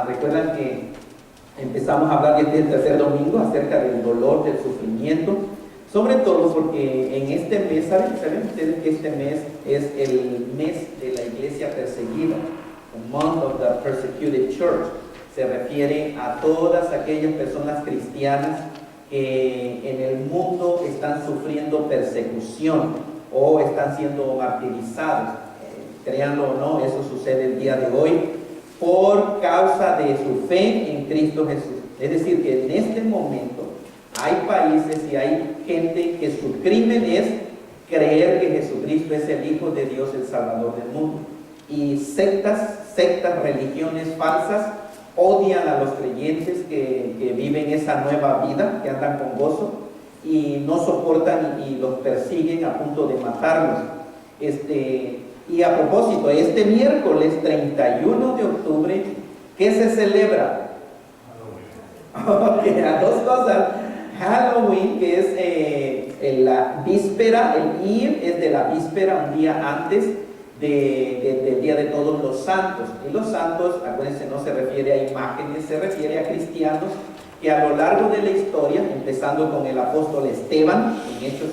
Recuerdan que empezamos a hablar desde el tercer domingo acerca del dolor, del sufrimiento, sobre todo porque en este mes, ¿saben ustedes que este mes es el mes de la iglesia perseguida? The month of the persecuted church. Se refiere a todas aquellas personas cristianas que en el mundo están sufriendo persecución o están siendo martirizados. Créanlo o no, eso sucede el día de hoy por causa de su fe en Cristo Jesús. Es decir, que en este momento hay países y hay gente que su crimen es creer que Jesucristo es el Hijo de Dios, el Salvador del mundo. Y sectas, religiones falsas, odian a los creyentes que viven esa nueva vida, que andan con gozo, y no soportan y los persiguen a punto de matarlos. Y a propósito, este miércoles 31 de octubre, ¿qué se celebra? Okay, a dos cosas. Halloween, que es la víspera, el Eve es de la víspera, un día antes del Día de Todos los Santos. Y los santos, acuérdense, no se refiere a imágenes, se refiere a cristianos que a lo largo de la historia, empezando con el apóstol Esteban, en Hechos,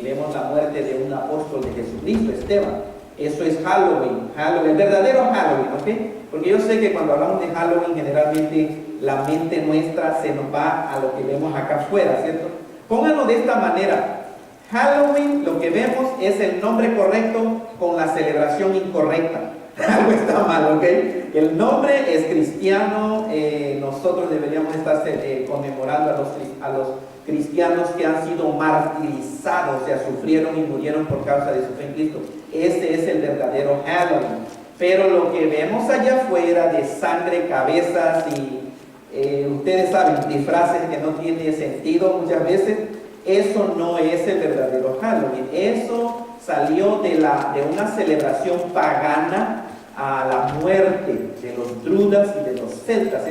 vemos la muerte de un apóstol de Jesucristo, Esteban. Eso es Halloween, el verdadero Halloween, ¿ok? Porque yo sé que cuando hablamos de Halloween, generalmente la mente nuestra se nos va a lo que vemos acá afuera, ¿cierto? Pónganlo de esta manera. Halloween, lo que vemos es el nombre correcto con la celebración incorrecta. Algo está mal, ¿ok? El nombre es cristiano, nosotros deberíamos estar conmemorando a los cristianos que han sido martirizados, o sea, sufrieron y murieron por causa de su fe en Cristo. Ese es el verdadero Halloween. Pero lo que vemos allá afuera de sangre, cabezas y ustedes saben, disfraces que no tienen sentido muchas veces, eso no es el verdadero Halloween. Eso salió de una celebración pagana a la muerte de los druidas y de los celtas.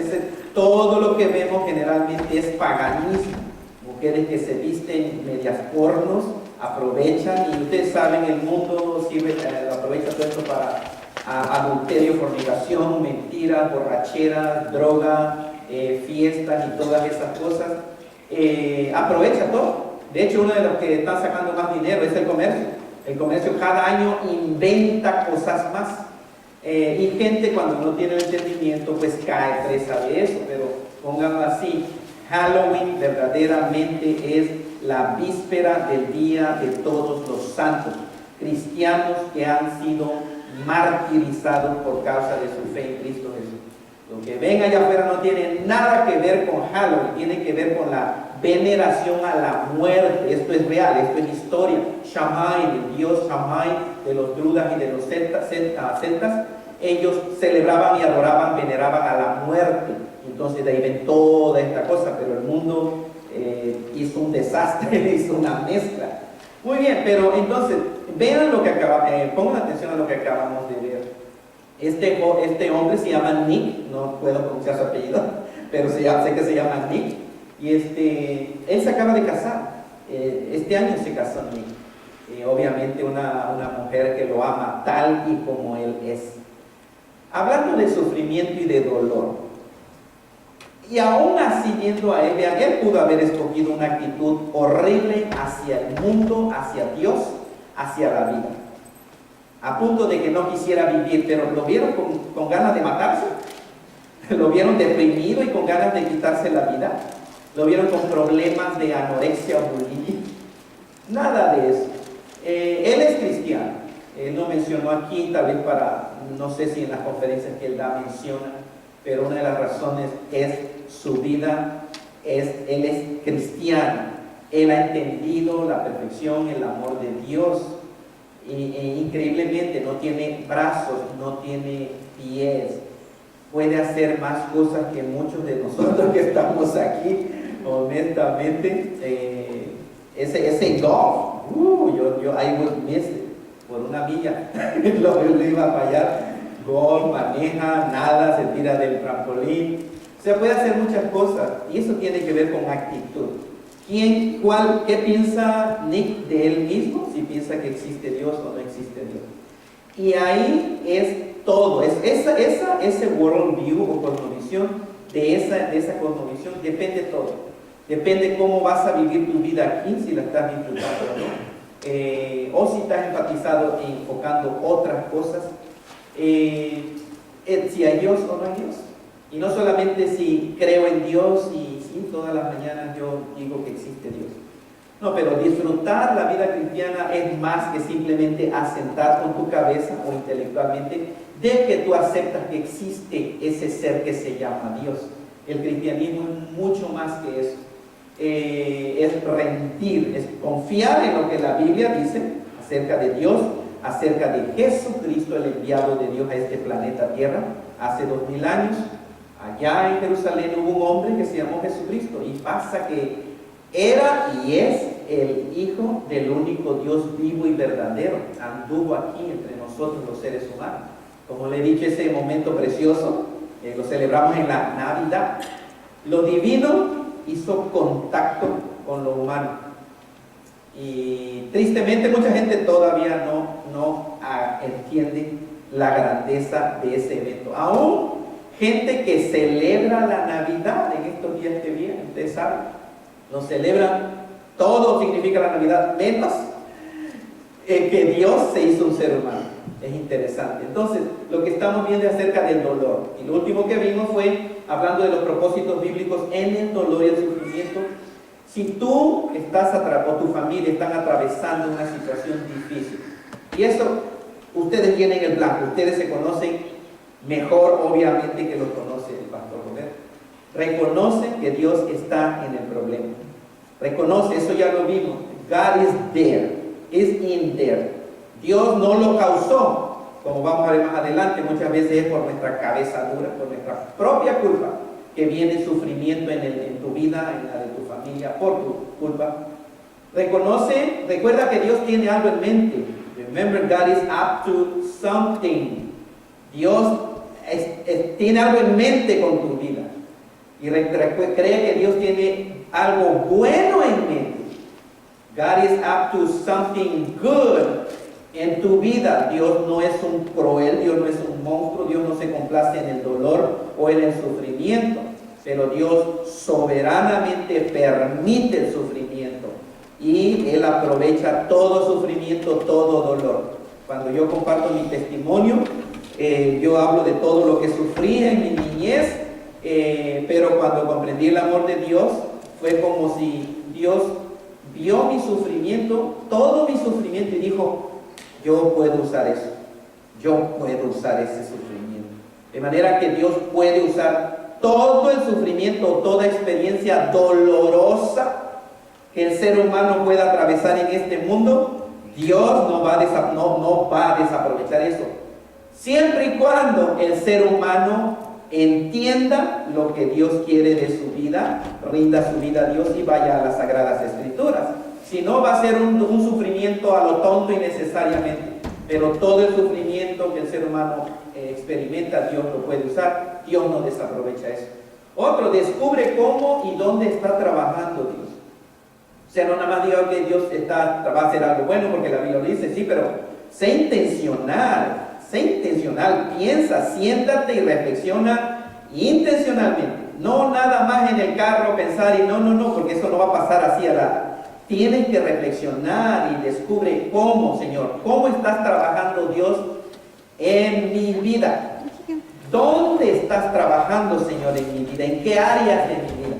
Todo lo que vemos generalmente es paganismo. Mujeres que se visten medias pornos, aprovechan, y ustedes saben, el mundo sirve, aprovecha todo esto para adulterio, fornicación, mentiras, borracheras, droga, fiestas y todas esas cosas. Aprovecha todo. De hecho, uno de los que está sacando más dinero es el comercio. El comercio cada año inventa cosas más. Y gente, cuando no tiene el entendimiento, pues cae presa de eso. Pero pónganlo así, Halloween verdaderamente es la víspera del Día de Todos los Santos. Cristianos que han sido martirizados por causa de su fe en Cristo Jesús. Lo que ven allá afuera no tiene nada que ver con Halloween, tiene que ver con la veneración a la muerte. Esto es real, esto es historia. Shammai, el dios Shammai de los druidas y de los celtas, ellos celebraban y adoraban, veneraban a la muerte. Entonces de ahí ven toda esta cosa, pero el mundo hizo un desastre, hizo una mezcla. Muy bien, pero entonces vean lo que pongan atención a lo que acabamos de ver. Este hombre se llama Nick, no puedo pronunciar su apellido, pero sé que se llama Nick. Y él se acaba de casar. Este año se casó Nick. Obviamente una mujer que lo ama tal y como él es. Hablando de sufrimiento y de dolor. Y aún así, viendo a él, vean, él pudo haber escogido una actitud horrible hacia el mundo, hacia Dios, hacia la vida. A punto de que no quisiera vivir, pero lo vieron con ganas de matarse. Lo vieron deprimido y con ganas de quitarse la vida. Lo vieron con problemas de anorexia o bulimia. Nada de eso. Él es cristiano. Él no mencionó aquí, tal vez no sé si en las conferencias que él da menciona, pero una de las razones es su vida, él es cristiano. Él ha entendido la perfección, el amor de Dios. Increíblemente no tiene brazos, no tiene pies. Puede hacer más cosas que muchos de nosotros que estamos aquí, honestamente. Ese golf, I would miss it por una milla. lo iba a fallar. Golf, maneja, nada, se tira del trampolín. O sea, puede hacer muchas cosas. Y eso tiene que ver con actitud. ¿Qué piensa Nick de él mismo? Si piensa que existe Dios o no existe Dios. Y ahí es todo. Ese worldview o cosmovisión, de esa cosmovisión depende todo. Depende cómo vas a vivir tu vida aquí, si la estás disfrutando o no. O si estás enfatizado en enfocando otras cosas. Si hay Dios o no hay Dios. Y no solamente si creo en Dios y sí, todas las mañanas yo digo que existe Dios. No, pero disfrutar la vida cristiana es más que simplemente asentar con tu cabeza o intelectualmente de que tú aceptas que existe ese ser que se llama Dios. El cristianismo es mucho más que eso. Es rendir, es confiar en lo que la Biblia dice acerca de Dios, acerca de Jesucristo, el enviado de Dios a este planeta Tierra hace 2000 años. Allá en Jerusalén hubo un hombre que se llamó Jesucristo y pasa que era y es el Hijo del único Dios vivo y verdadero. Anduvo aquí entre nosotros los seres humanos. Como le he dicho, ese momento precioso, lo celebramos en la Navidad. Lo divino hizo contacto con lo humano. Y tristemente mucha gente todavía no entiende la grandeza de ese evento. Aún gente que celebra la Navidad en estos días que vienen, ustedes saben, lo celebran, todo significa la Navidad, menos que Dios se hizo un ser humano. Es interesante. Entonces, lo que estamos viendo es acerca del dolor. Y lo último que vimos fue hablando de los propósitos bíblicos en el dolor y el sufrimiento. Si tú estás o tu familia están atravesando una situación difícil, y eso, ustedes tienen el blanco, ustedes se conocen mejor, obviamente, que lo conoce el pastor Roberto. Reconoce que Dios está en el problema. Reconoce, eso ya lo vimos. God is there, is in there. Dios no lo causó, como vamos a ver más adelante, muchas veces es por nuestra cabeza dura, por nuestra propia culpa, que viene sufrimiento en tu vida, en la de tu familia, por tu culpa. Reconoce, recuerda que Dios tiene algo en mente. Remember, God is up to something. Dios tiene algo en mente con tu vida. Y cree que Dios tiene algo bueno en mente. God is up to something good en tu vida. Dios no es un cruel, Dios no es un monstruo, Dios no se complace en el dolor o en el sufrimiento, pero Dios soberanamente permite el sufrimiento y Él aprovecha todo sufrimiento, todo dolor. Cuando yo comparto mi testimonio, yo hablo de todo lo que sufrí en mi niñez, pero cuando comprendí el amor de Dios, fue como si Dios vio mi sufrimiento, todo mi sufrimiento, y dijo: yo puedo usar eso, yo puedo usar ese sufrimiento. De manera que Dios puede usar todo el sufrimiento, toda experiencia dolorosa que el ser humano pueda atravesar en este mundo. Dios no va a desaprovechar eso, siempre y cuando el ser humano entienda lo que Dios quiere de su vida, rinda su vida a Dios y vaya a las Sagradas Escrituras. Si no, va a ser un sufrimiento a lo tonto innecesariamente, pero todo el sufrimiento que el ser humano experimenta, Dios lo puede usar. Dios no desaprovecha eso. Otro, descubre cómo y dónde está trabajando Dios. O sea, no nada más diga que Dios va a hacer algo bueno porque la Biblia lo dice, sí, pero sé intencional, piensa, siéntate y reflexiona intencionalmente. No nada más en el carro pensar y no, porque eso no va a pasar así a la... Tienes que reflexionar y descubre cómo, Señor, cómo estás trabajando, Dios, en mi vida. ¿Dónde estás trabajando, Señor, en mi vida? ¿En qué áreas de mi vida?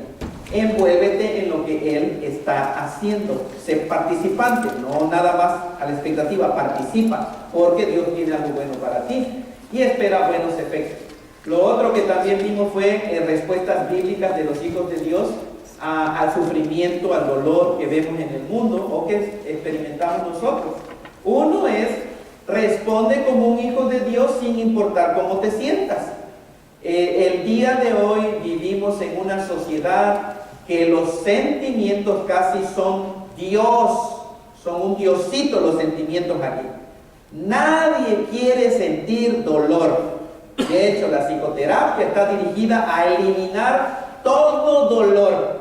Envuélvete en lo que Él está haciendo. Sé participante, no nada más a la expectativa, participa, porque Dios tiene algo bueno para ti y espera buenos efectos. Lo otro que también vimos fue respuestas bíblicas de los hijos de Dios al sufrimiento, al dolor que vemos en el mundo o que experimentamos nosotros. Uno es: responde como un hijo de Dios sin importar cómo te sientas. El día de hoy vivimos en una sociedad que los sentimientos casi son Dios, son un diosito los sentimientos aquí. Nadie quiere sentir dolor. De hecho, la psicoterapia está dirigida a eliminar todo dolor.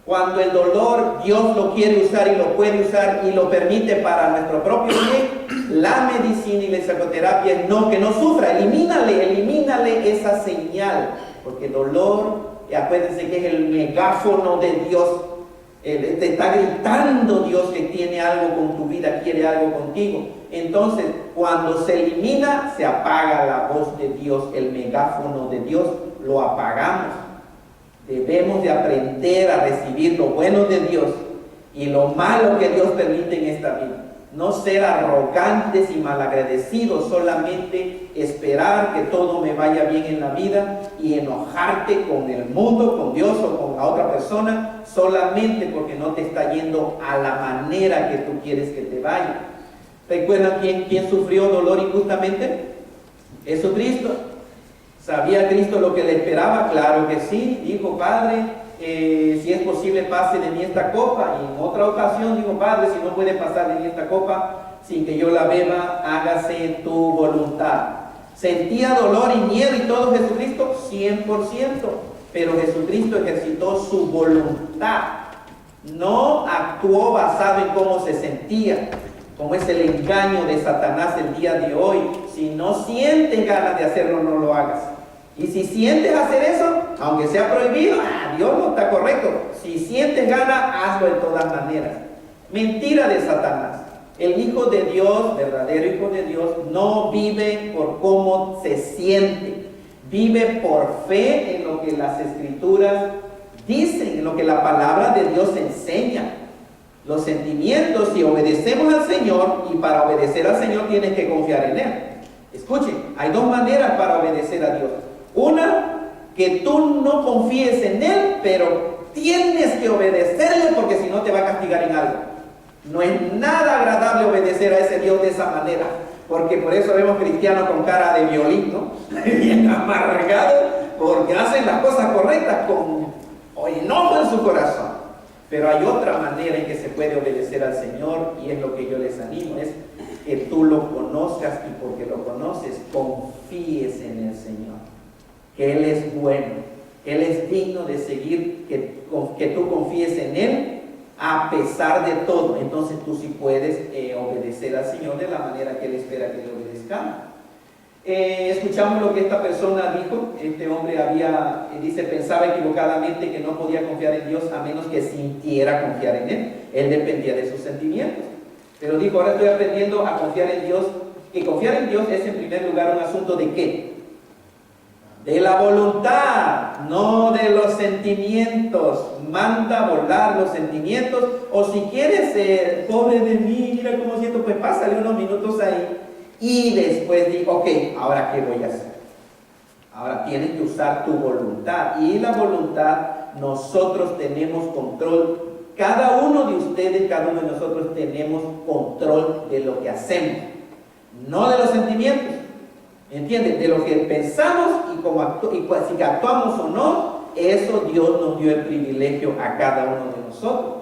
Cuando el dolor Dios lo quiere usar y lo puede usar y lo permite para nuestro propio bien, la medicina y la psicoterapia es no, que no sufra, elimínale esa señal, porque el dolor, acuérdense que es el megáfono de Dios, te está gritando Dios que tiene algo con tu vida, quiere algo contigo. Entonces, cuando se elimina, se apaga la voz de Dios, el megáfono de Dios, lo apagamos. Debemos de aprender a recibir lo bueno de Dios y lo malo que Dios permite en esta vida. No ser arrogantes y malagradecidos, solamente esperar que todo me vaya bien en la vida y enojarte con el mundo, con Dios o con la otra persona, solamente porque no te está yendo a la manera que tú quieres que te vaya. ¿Recuerdan quién sufrió dolor injustamente? Jesucristo. ¿Sabía Cristo lo que le esperaba? Claro que sí. Dijo, Padre, si es posible pase de mí esta copa. Y en otra ocasión dijo, Padre, si no puede pasar de mí esta copa sin que yo la beba, hágase tu voluntad. ¿Sentía dolor y miedo y todo Jesucristo? 100%. Pero Jesucristo ejercitó su voluntad. No actuó basado en cómo se sentía, como es el engaño de Satanás el día de hoy. Si no sientes ganas de hacerlo, no lo hagas. Y si sientes hacer eso, aunque sea prohibido, Dios no está correcto. Si sientes ganas, hazlo de todas maneras. Mentira de Satanás. El Hijo de Dios, verdadero Hijo de Dios, no vive por cómo se siente. Vive por fe en lo que las Escrituras dicen, en lo que la palabra de Dios enseña. Los sentimientos, si obedecemos al Señor, y para obedecer al Señor tienes que confiar en Él. Escuchen, hay dos maneras para obedecer a Dios. Una, que tú no confíes en Él, pero tienes que obedecerle porque si no te va a castigar en algo. No es nada agradable obedecer a ese Dios de esa manera, porque por eso vemos cristianos con cara de violín, ¿no? Bien amargados, porque hacen las cosas correctas con enojo en su corazón. Pero hay otra manera en que se puede obedecer al Señor, y es lo que yo les animo, es que tú lo conozcas, y porque lo conoces, confíes en el Señor, que Él es bueno, Él es digno de seguir, que tú confíes en Él a pesar de todo. Entonces tú sí puedes obedecer al Señor de la manera que Él espera que le obedezcamos. Escuchamos lo que esta persona dijo. Este hombre pensaba equivocadamente que no podía confiar en Dios a menos que sintiera confiar en Él. Él dependía de sus sentimientos. Pero dijo, ahora estoy aprendiendo a confiar en Dios, que confiar en Dios es en primer lugar un asunto ¿de qué? De la voluntad, no de los sentimientos. Manda volar los sentimientos, o si quieres ser pobre de mí, mira cómo siento, pues pásale unos minutos ahí y después di, ok, ahora ¿qué voy a hacer? Ahora tienes que usar tu voluntad, y la voluntad nosotros tenemos control. Cada uno de ustedes, cada uno de nosotros tenemos control de lo que hacemos, no de los sentimientos. ¿Entiendes? De lo que pensamos y pues, si actuamos o no, eso Dios nos dio el privilegio a cada uno de nosotros.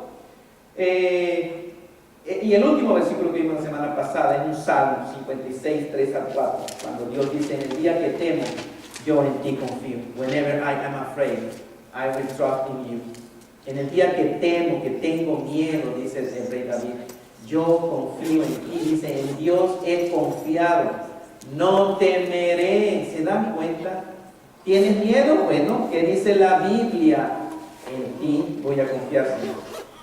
Y el último versículo que vimos la semana pasada es un Salmo 56, 3 al 4, cuando Dios dice, en el día que temo, yo en ti confío. Whenever I am afraid, I will trust in you. En el día que temo, que tengo miedo, dice el rey David, yo confío en ti. Dice, en Dios he confiado, no temeré. ¿Se dan cuenta? ¿Tienes miedo? Bueno, ¿qué dice la Biblia? En ti voy a confiar, Señor.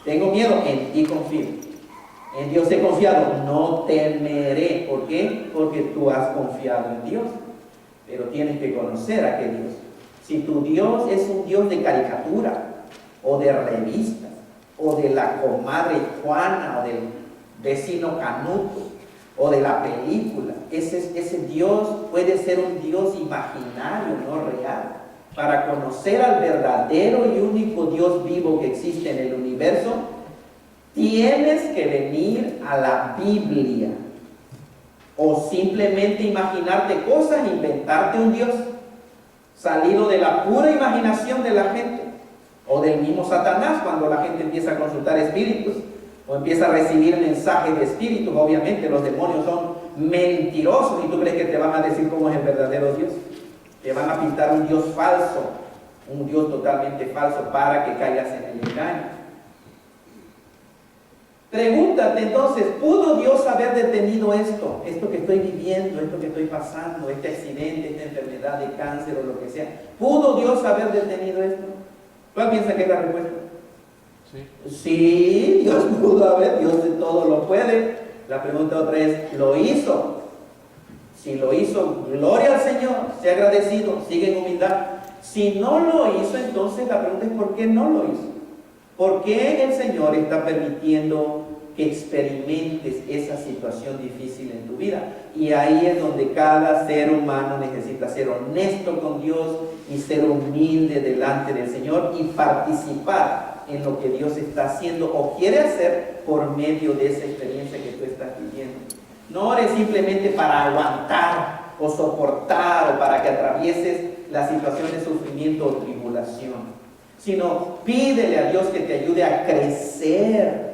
Tengo miedo, en ti confío. En Dios he confiado, no temeré. ¿Por qué? Porque tú has confiado en Dios. Pero tienes que conocer a qué Dios. Si tu Dios es un Dios de caricatura, o de revistas, o de la comadre Juana, o del vecino Canuto, o de la película, ese Dios puede ser un Dios imaginario, no real. Para conocer al verdadero y único Dios vivo que existe en el universo, tienes que venir a la Biblia, o simplemente imaginarte cosas, inventarte un Dios salido de la pura imaginación de la gente, o del mismo Satanás, cuando la gente empieza a consultar espíritus o empieza a recibir mensajes de espíritus. Obviamente los demonios son mentirosos, y tú crees que te van a decir cómo es el verdadero Dios. Te van a pintar un Dios falso, un Dios totalmente falso para que caigas en el engaño. Pregúntate entonces, ¿pudo Dios haber detenido esto que estoy viviendo, esto que estoy pasando, este accidente, esta enfermedad de cáncer o lo que sea? ¿Pudo Dios haber detenido esto? ¿Cuál piensa que es la respuesta? Sí. Sí, Dios pudo haber, Dios de todo lo puede. La pregunta otra es, ¿lo hizo? Si lo hizo, gloria al Señor, sea agradecido, sigue en humildad. Si no lo hizo, entonces la pregunta es, ¿por qué no lo hizo? ¿Por qué el Señor está permitiendo que experimentes esa situación difícil en tu vida? Y ahí es donde cada ser humano necesita ser honesto con Dios y ser humilde delante del Señor y participar en lo que Dios está haciendo o quiere hacer por medio de esa experiencia que tú estás viviendo. No ores simplemente para aguantar o soportar o para que atravieses la situación de sufrimiento o tribulación, sino pídele a Dios que te ayude a crecer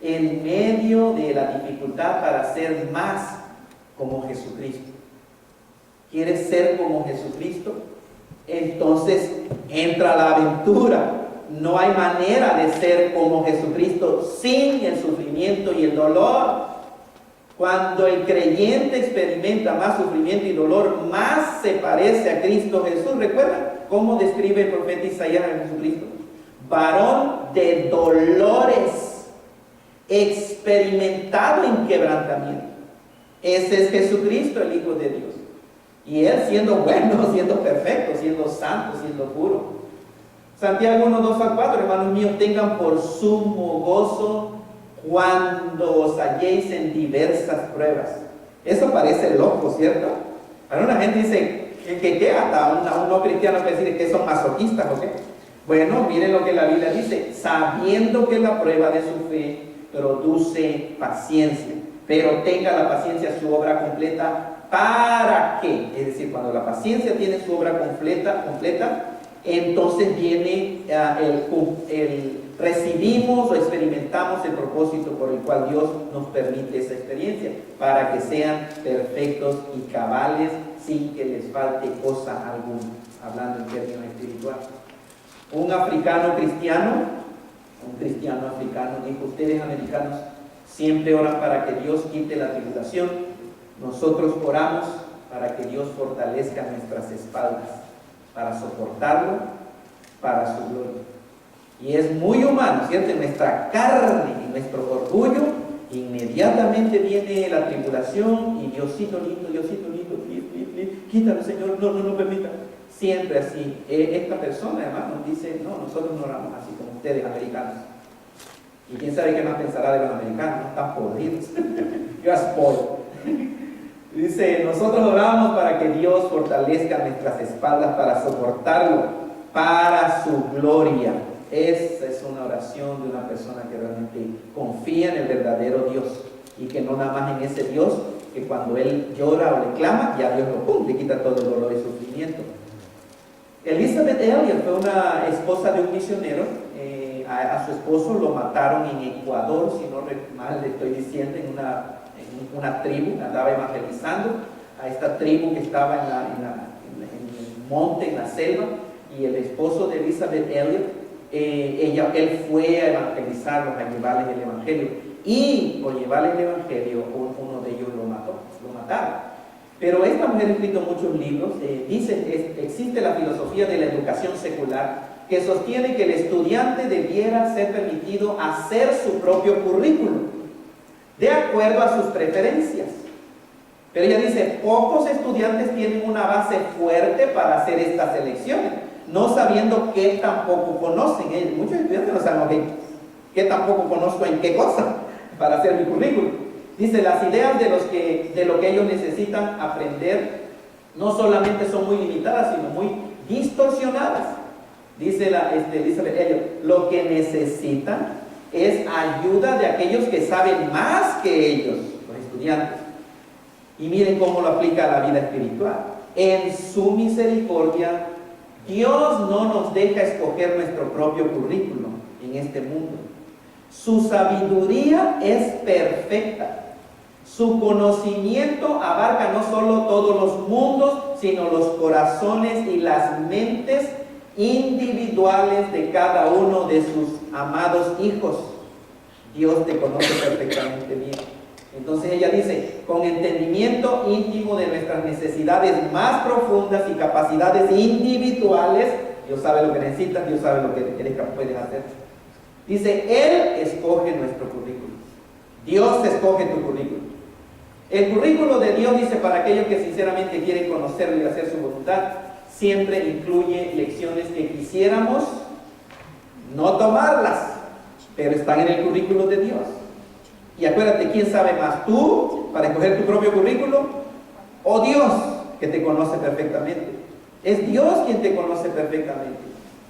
en medio de la dificultad para ser más como Jesucristo. ¿Quieres ser como Jesucristo? Entonces entra a la aventura. No hay manera de ser como Jesucristo sin el sufrimiento y el dolor. Cuando el creyente experimenta más sufrimiento y dolor, más se parece a Cristo Jesús. ¿Recuerdan cómo describe el profeta Isaías a Jesucristo? Varón de dolores, experimentado en quebrantamiento. Ese es Jesucristo, el Hijo de Dios. Y Él siendo bueno, siendo perfecto, siendo santo, siendo puro. Santiago 1, 2 al 4, hermanos míos, tengan por sumo gozo cuando os halléis en diversas pruebas. Eso parece loco, ¿cierto? Alguna gente dice que hasta un no cristiano puede decir que son masoquistas, ¿o qué? Bueno, miren lo que la Biblia dice: sabiendo que la prueba de su fe produce paciencia, pero tenga la paciencia su obra completa, ¿para qué? Es decir, cuando la paciencia tiene su obra completa, entonces viene recibimos o experimentamos el propósito por el cual Dios nos permite esa experiencia, para que sean perfectos y cabales sin que les falte cosa alguna, hablando en términos espirituales. Un cristiano africano dijo: ustedes americanos siempre oran para que Dios quite la tribulación, nosotros oramos para que Dios fortalezca nuestras espaldas, para soportarlo, para su gloria. Y es muy humano, ¿cierto? En nuestra carne y nuestro orgullo, inmediatamente viene la tribulación y Diosito lindo, please, quítalo, Señor, no permita. Siempre así. Esta persona además nos dice: no, nosotros no oramos así como ustedes, americanos. Y quién sabe qué más pensará de los americanos, no están podridos. Yo spoiled. Dice: nosotros oramos para que Dios fortalezca nuestras espaldas para soportarlo, para su gloria. Esa es una oración de una persona que realmente confía en el verdadero Dios, y que no nada más en ese Dios que cuando él llora o le clama, ya Dios le quita todo el dolor y sufrimiento. Elizabeth Elliot fue una esposa de un misionero. A su esposo lo mataron en Ecuador, si no mal le estoy diciendo, en una tribu, andaba evangelizando a esta tribu que estaba en el monte, en la selva, y el esposo de Elizabeth Elliot, él fue a evangelizarlos, a llevarles el evangelio, y por llevarles el evangelio uno de ellos lo mataron. Pero esta mujer ha escrito muchos libros. Existe la filosofía de la educación secular, que sostiene que el estudiante debiera ser permitido hacer su propio currículum de acuerdo a sus preferencias. Pero ella dice: pocos estudiantes tienen una base fuerte para hacer estas elecciones, no sabiendo qué tampoco conocen. Muchos estudiantes no saben qué tampoco conozco en qué cosa para hacer mi currículum. Dice: las ideas de lo que ellos necesitan aprender no solamente son muy limitadas, sino muy distorsionadas. Dice Elizabeth Elliot: lo que necesitan es ayuda de aquellos que saben más que ellos, los estudiantes. Y miren cómo lo aplica a la vida espiritual. En su misericordia, Dios no nos deja escoger nuestro propio currículum en este mundo. Su sabiduría es perfecta. Su conocimiento abarca no solo todos los mundos, sino los corazones y las mentes individuales de cada uno de sus amados hijos. Dios te conoce perfectamente bien. Entonces ella dice, con entendimiento íntimo de nuestras necesidades más profundas y capacidades individuales, Dios sabe lo que necesitas, Dios sabe lo que puedes hacer. Dice, Él escoge nuestro currículum. Dios escoge tu currículum. El currículo de Dios, dice, para aquellos que sinceramente quieren conocerlo y hacer su voluntad, siempre incluye lecciones que quisiéramos no tomarlas, pero están en el currículo de Dios. Y acuérdate, ¿quién sabe más? ¿Tú para escoger tu propio currículo o Dios que te conoce perfectamente? Es Dios quien te conoce perfectamente.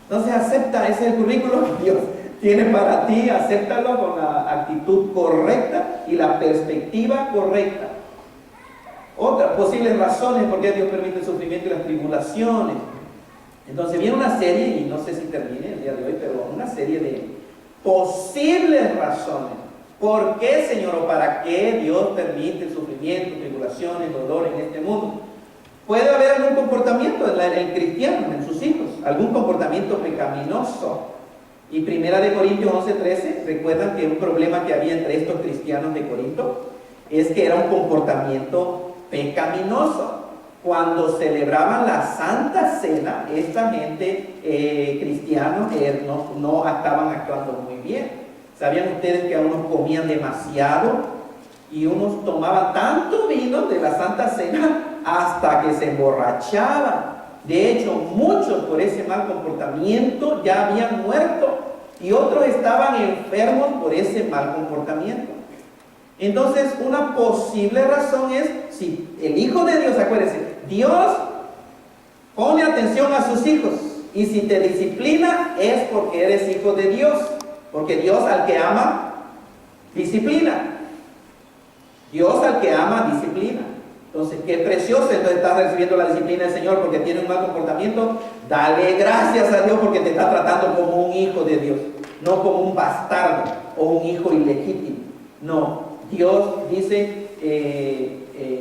Entonces acepta, ese es el currículo que Dios tiene para ti, acéptalo con la actitud correcta y la perspectiva correcta. Otras posibles razones por qué Dios permite el sufrimiento y las tribulaciones. Entonces viene una serie, y no sé si termine el día de hoy, pero una serie de posibles razones. ¿Por qué, Señor, o para qué Dios permite el sufrimiento, tribulaciones, dolor en este mundo? Puede haber algún comportamiento en el cristiano, en sus hijos, algún comportamiento pecaminoso. Y 1 Corintios 11:13, recuerdan que un problema que había entre estos cristianos de Corinto es que era un comportamiento pecaminoso. Cuando celebraban la Santa Cena, esta gente cristianos no estaban actuando muy bien. ¿Sabían ustedes que unos comían demasiado y unos tomaban tanto vino de la Santa Cena hasta que se emborrachaban? De hecho, muchos por ese mal comportamiento ya habían muerto y otros estaban enfermos por ese mal comportamiento. Entonces, una posible razón es, si el Hijo de Dios, acuérdense, Dios pone atención a sus hijos, y si te disciplina es porque eres hijo de Dios, porque Dios al que ama, disciplina. Dios al que ama, disciplina. Entonces, qué precioso, entonces estás recibiendo la disciplina del Señor porque tiene un mal comportamiento. Dale gracias a Dios porque te está tratando como un hijo de Dios, no como un bastardo o un hijo ilegítimo. No, Dios dice,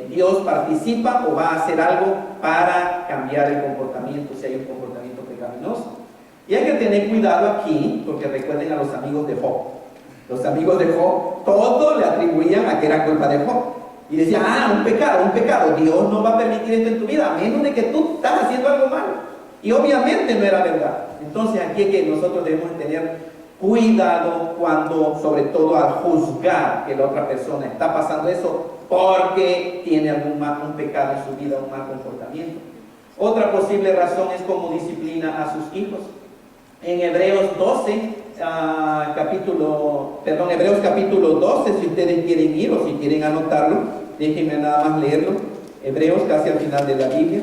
Dios participa o va a hacer algo para cambiar el comportamiento, si hay un comportamiento pecaminoso. Y hay que tener cuidado aquí, porque recuerden a los amigos de Job. Los amigos de Job, todo le atribuían a que era culpa de Job. Y decían, un pecado, Dios no va a permitir esto en tu vida, a menos de que tú estás haciendo algo malo. Y obviamente no era verdad. Entonces aquí es que nosotros debemos tener cuidado cuando, sobre todo al juzgar que la otra persona está pasando eso porque tiene un pecado en su vida, un mal comportamiento. Otra posible razón es cómo disciplina a sus hijos. En Hebreos capítulo 12, si ustedes quieren ir o si quieren anotarlo, déjenme nada más leerlo. Hebreos, casi al final de la Biblia,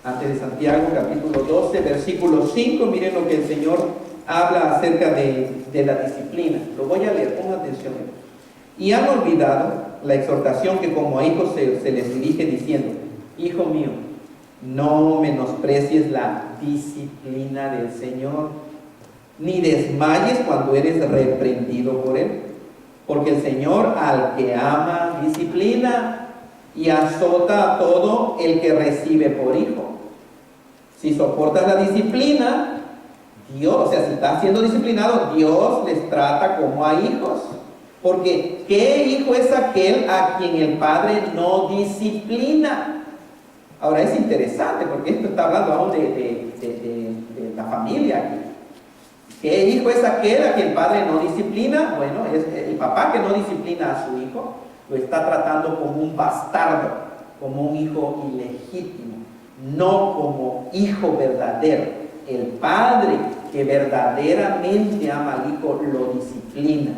antes de Santiago, capítulo 12, versículo 5, miren lo que el Señor habla acerca de la disciplina. Lo voy a leer, pongan atención. Y han olvidado la exhortación que como a hijos se les dirige diciendo, hijo mío, no menosprecies la disciplina del Señor, ni desmayes cuando eres reprendido por Él, porque el Señor al que ama disciplina y azota a todo el que recibe por hijo. Si soportas la disciplina, Dios, o sea, si estás siendo disciplinado, Dios les trata como a hijos. Porque ¿qué hijo es aquel a quien el padre no disciplina? Ahora es interesante porque esto está hablando aún de la familia aquí. ¿Qué hijo es aquel a quien el padre no disciplina? Bueno, es el papá que no disciplina a su hijo, lo está tratando como un bastardo, como un hijo ilegítimo, no como hijo verdadero. El padre que verdaderamente ama al hijo lo disciplina,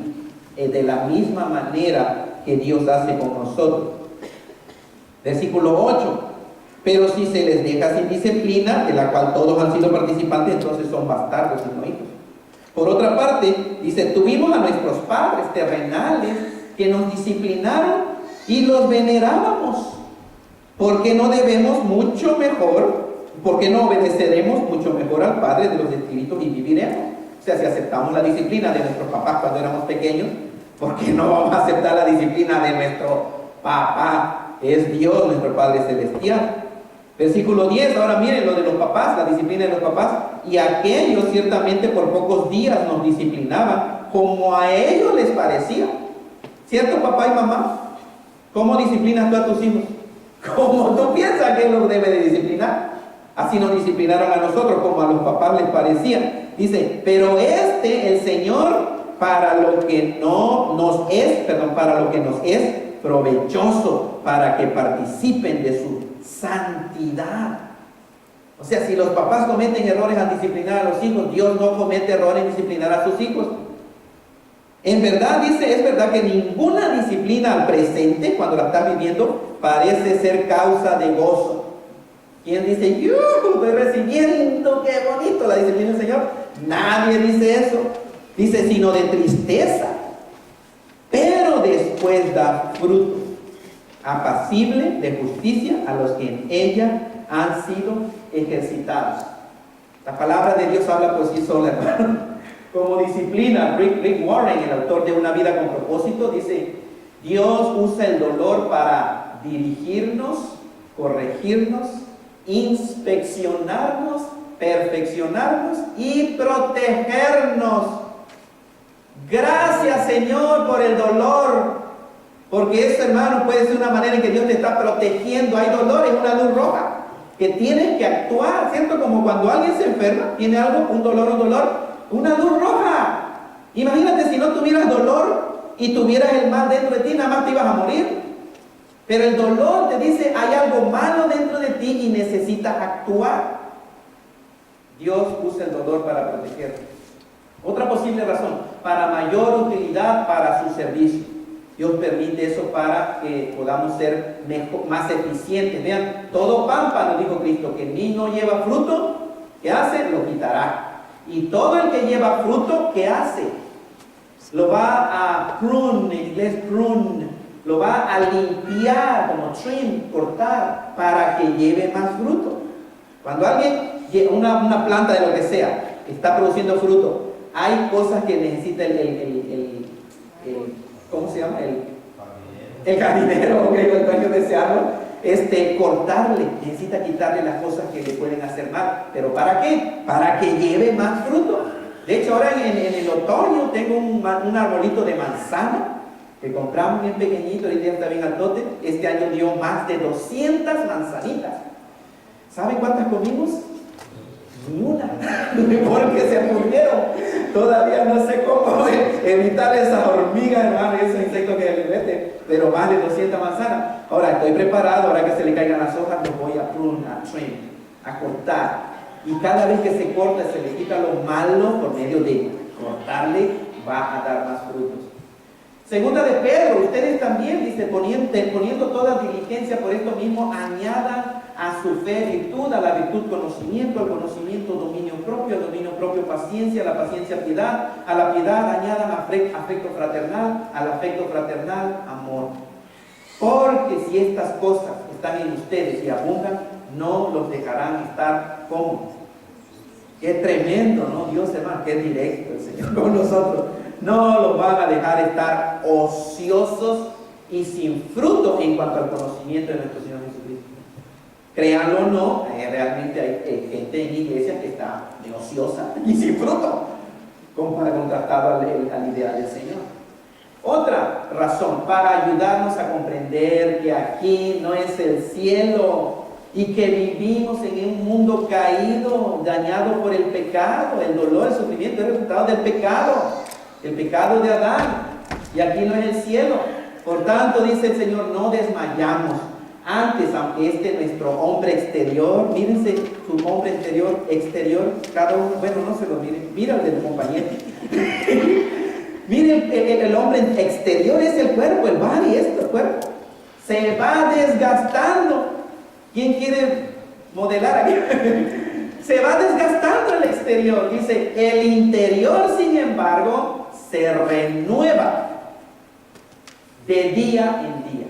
de la misma manera que Dios hace con nosotros. Versículo 8. Pero si se les deja sin disciplina, de la cual todos han sido participantes, entonces son bastardos y no hijos. Por otra parte, dice, tuvimos a nuestros padres terrenales que nos disciplinaron y los venerábamos. ¿Por qué no debemos mucho mejor? ¿Por qué no obedeceremos mucho mejor al Padre de los espíritus y viviremos? O sea, si aceptamos la disciplina de nuestros papás cuando éramos pequeños, ¿por qué no vamos a aceptar la disciplina de nuestro papá? Es Dios, nuestro Padre Celestial. Versículo 10, ahora miren lo de los papás, la disciplina de los papás. Y aquellos ciertamente por pocos días nos disciplinaban, como a ellos les parecía. ¿Cierto, papá y mamá? ¿Cómo disciplinas tú a tus hijos? Como tú piensas que los debe de disciplinar. Así nos disciplinaron a nosotros, como a los papás les parecía. Dice, pero el Señor, para lo que nos es provechoso, para que participen de su santidad. O sea, si los papás cometen errores al disciplinar a los hijos, Dios no comete errores en disciplinar a sus hijos. En verdad, dice, es verdad que ninguna disciplina al presente, cuando la estás viviendo, parece ser causa de gozo. ¿Quién dice, yo estoy recibiendo, qué bonito la disciplina del Señor? Nadie dice eso. Dice, sino de tristeza. Pero después da fruto apacible de justicia a los que en ella han sido ejercitados. La palabra de Dios habla por sí sola, hermano. Como disciplina, Rick Warren, el autor de Una vida con propósito, dice, Dios usa el dolor para dirigirnos, corregirnos, inspeccionarnos, perfeccionarnos y protegernos. Gracias, Señor, por el dolor, porque eso, hermano, puede ser una manera en que Dios te está protegiendo. Hay dolor, es una luz roja que tienes que actuar, ¿cierto? Como cuando alguien se enferma, tiene algo, un dolor, una luz roja. Imagínate si no tuvieras dolor y tuvieras el mal dentro de ti, nada más te ibas a morir. Pero el dolor te dice, hay algo malo dentro de ti y necesitas actuar. Dios usa el dolor para protegerte. Otra posible razón, para mayor utilidad para su servicio. Dios permite eso para que podamos ser mejor, más eficientes. Vean, todo pámpano, dijo Cristo, que en mí no lleva fruto, ¿qué hace? Lo quitará. Y todo el que lleva fruto, ¿qué hace? Lo va a prune, en inglés prune, lo va a limpiar, como trim, cortar, para que lleve más fruto. Cuando alguien, una planta de lo que sea, está produciendo fruto, hay cosas que necesita ¿cómo se llama? El jardinero, el dueño de ese árbol, cortarle, necesita quitarle las cosas que le pueden hacer mal. ¿Pero para qué? Para que lleve más fruto. De hecho, ahora en el otoño tengo un arbolito de manzana que compramos bien pequeñito, ahorita ya está bien altote. Este año dio más de 200 manzanitas. ¿Saben cuántas comimos? Ni una, porque se murieron. Todavía no sé cómo evitar esas hormigas, hermano, y esos insectos que le meten, pero más de 200 manzanas. Ahora estoy preparado, ahora que se le caigan las hojas, los voy a prune, a trim, a cortar. Y cada vez que se corta, se le quita lo malo por medio de cortarle, va a dar más frutos. Segunda de Pedro, ustedes también, dice, poniendo toda diligencia por esto mismo, añadan a su fe virtud, a la virtud conocimiento, al conocimiento dominio propio paciencia, a la paciencia piedad, a la piedad añadan afecto fraternal, al afecto fraternal amor. Porque si estas cosas están en ustedes y abundan, no los dejarán estar cómodos. Qué tremendo, ¿no? Dios, hermano, qué directo el Señor con nosotros. No los van a dejar estar ociosos y sin fruto en cuanto al conocimiento de nuestro Señor Jesucristo. Créanlo o no, realmente hay gente en iglesias que está de ociosa y sin fruto, contrastado al ideal del Señor. Otra razón, para ayudarnos a comprender que aquí no es el cielo y que vivimos en un mundo caído, dañado por el pecado. El dolor, el sufrimiento es el resultado del pecado de Adán, y aquí no es el cielo. Por tanto, dice el Señor, no desmayamos. Antes, aunque nuestro hombre exterior, mírense su hombre exterior, cada uno, bueno, no se lo miren, mira el de tu compañero. Miren, el hombre exterior es el cuerpo, el body, el cuerpo. Se va desgastando. ¿Quién quiere modelar aquí? Se va desgastando el exterior. Dice, el interior, sin embargo, se renueva de día en día.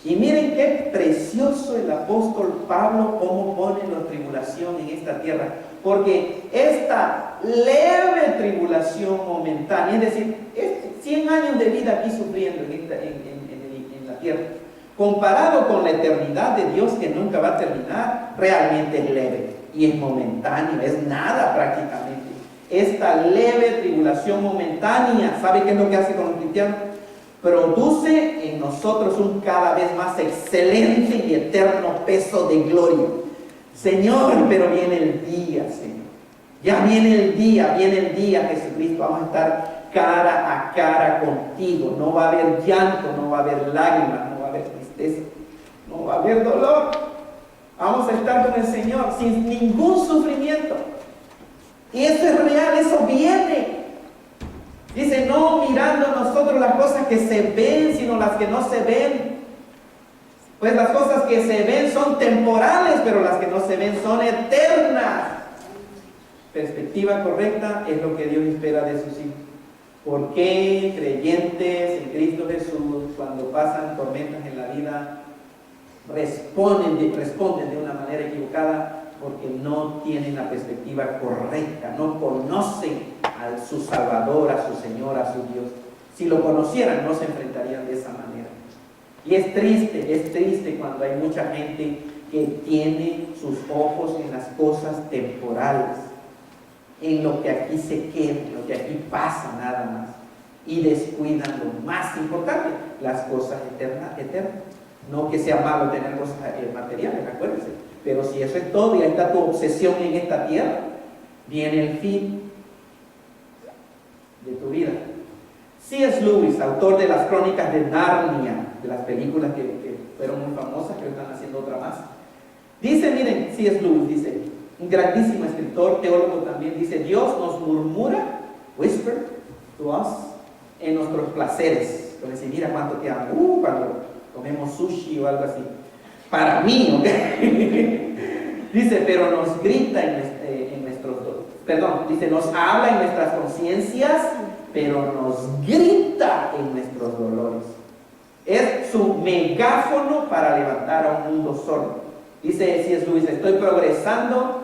Y miren qué precioso el apóstol Pablo cómo pone la tribulación en esta tierra. Porque esta leve tribulación momentánea, es decir, 100 años de vida aquí sufriendo en la tierra, comparado con la eternidad de Dios que nunca va a terminar, realmente es leve y es momentáneo, es nada prácticamente. Esta leve tribulación momentánea, ¿sabe qué es lo que hace con los cristianos? Produce en nosotros un cada vez más excelente y eterno peso de gloria. Señor, pero viene el día, Señor. Ya viene el día, Jesucristo. Vamos a estar cara a cara contigo. No va a haber llanto, no va a haber lágrimas, no va a haber tristeza, no va a haber dolor. Vamos a estar con el Señor sin ningún sufrimiento. Y eso es real, eso viene. Dice, no mirando nosotros las cosas que se ven, sino las que no se ven. Pues las cosas que se ven son temporales, pero las que no se ven son eternas. Perspectiva correcta es lo que Dios espera de sus hijos. ¿Por qué creyentes en Cristo Jesús, cuando pasan tormentas en la vida, responden de una manera equivocada? Porque no tienen la perspectiva correcta, no conocen a su Salvador, a su Señor, a su Dios. Si lo conocieran, no se enfrentarían de esa manera. Y es triste cuando hay mucha gente que tiene sus ojos en las cosas temporales, en lo que aquí se queda, en lo que aquí pasa nada más, y descuidan lo más importante, las cosas eternas. No que sea malo tener cosas materiales, acuérdense, pero si eso es todo y ahí está tu obsesión en esta tierra, viene el fin de tu vida. C.S. Lewis, autor de las Crónicas de Narnia, de las películas que fueron muy famosas, que están haciendo otra más, dice, miren, C.S. Lewis dice, un grandísimo escritor, teólogo también, dice, Dios nos murmura, whisper to us, en nuestros placeres. Como decir, mira cuánto te amo, cuando comemos sushi o algo así. Para mí, ¿ok? Dice, pero nos grita dice, nos habla en nuestras conciencias, pero nos grita en nuestros dolores. Es su megáfono para levantar a un mundo sordo. Dice C.S. Lewis, estoy progresando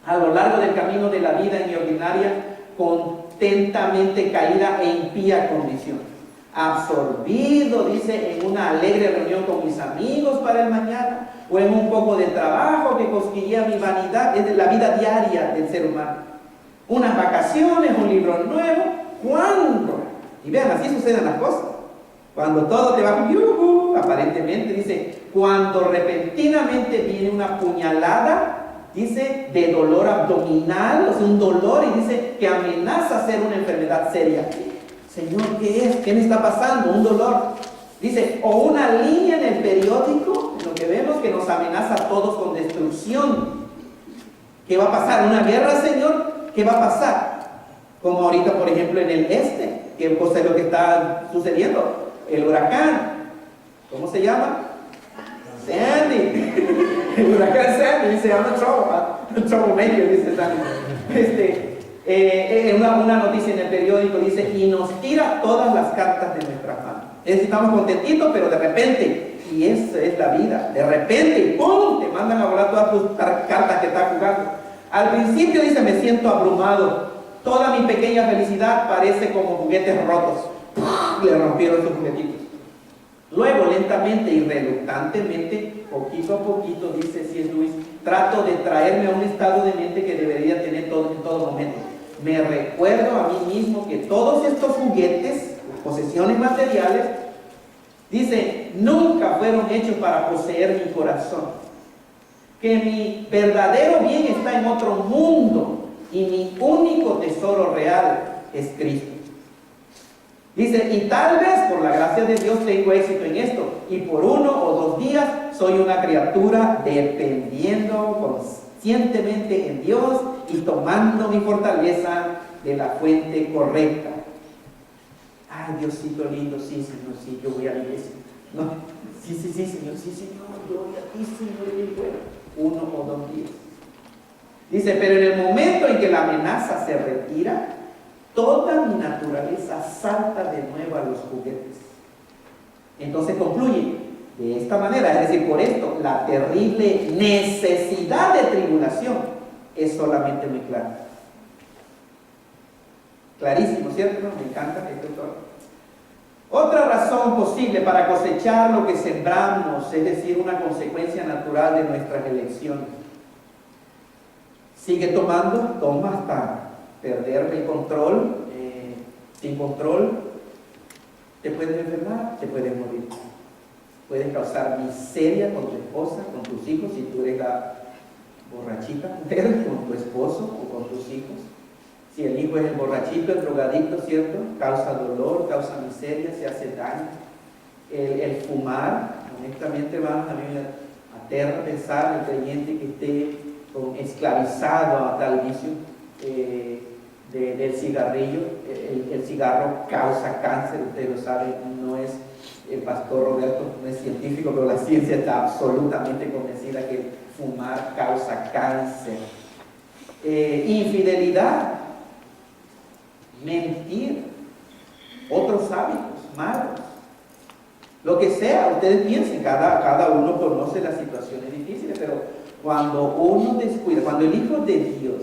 a lo largo del camino de la vida en mi ordinaria, contentamente caída e impía condición. Absorbido, dice, en una alegre reunión con mis amigos para el mañana, o en un poco de trabajo que cosquillea mi vanidad, es de la vida diaria del ser humano. Unas vacaciones, un libro nuevo, ¿cuándo? Y vean, así suceden las cosas. Cuando todo te va, aparentemente, dice, cuando repentinamente viene una puñalada, dice, de dolor abdominal, o sea, un dolor, y dice que amenaza ser una enfermedad seria. Señor, ¿qué es? ¿Qué me está pasando? Un dolor. Dice, o una línea en el periódico, lo que vemos que nos amenaza a todos con destrucción. ¿Qué va a pasar? ¿Una guerra, Señor? ¿Qué va a pasar? Como ahorita, por ejemplo, en el este, ¿qué cosa es lo que está sucediendo? El huracán. ¿Cómo se llama? Sandy. El huracán Sandy. Dice, I'm a troublemaker, dice Sandy. Una noticia en el periódico dice, y nos tira todas las cartas de nuestra mano. Estamos contentitos, pero de repente, y esa es la vida, de repente, ¡pum!, te mandan a volar todas tus cartas que estás jugando. Al principio dice, me siento abrumado, toda mi pequeña felicidad parece como juguetes rotos. ¡Pum!, le rompieron sus juguetitos. Luego, lentamente y reluctantemente, poquito a poquito, dice C.S. Lewis, trato de traerme a un estado de mente que debería tener en todo momento. Me recuerdo a mí mismo que todos estos juguetes, posesiones materiales, dice, nunca fueron hechos para poseer mi corazón. Que mi verdadero bien está en otro mundo y mi único tesoro real es Cristo. Dice, y tal vez por la gracia de Dios tengo éxito en esto, y por 1 o 2 días soy una criatura dependiendo conscientemente en Dios y tomando mi fortaleza de la fuente correcta. Ay, Diosito lindo, sí, Señor, sí, yo voy a la iglesia. No, sí, Señor, gloria a ti, Señor, eres bueno. 1 o 2 días. Dice, pero en el momento en que la amenaza se retira, toda mi naturaleza salta de nuevo a los juguetes. Entonces concluye de esta manera, es decir, por esto, la terrible necesidad de tribulación es solamente muy clara. Clarísimo, ¿cierto? Me encanta esto todo. Otra razón posible para cosechar lo que sembramos, es decir, una consecuencia natural de nuestras elecciones. Sigue tomando, toma hasta perder el control. Sin control, te puedes enfermar, te puedes morir. Puedes causar miseria con tu esposa, con tus hijos, si tú eres la borrachita mujer, con tu esposo o con tus hijos. Si el hijo es el borrachito, el drogadicto, ¿cierto? Causa dolor, causa miseria, se hace daño. El fumar, honestamente, hermanos, a mí me aterra pensar el creyente que esté esclavizado a tal vicio del cigarrillo. El cigarro causa cáncer, ustedes lo saben, no es el pastor Roberto, no es científico, pero la ciencia está absolutamente convencida que fumar causa cáncer. Infidelidad, mentir, otros hábitos malos, lo que sea, ustedes piensen, cada uno conoce las situaciones difíciles, pero cuando uno descuida, cuando el Hijo de Dios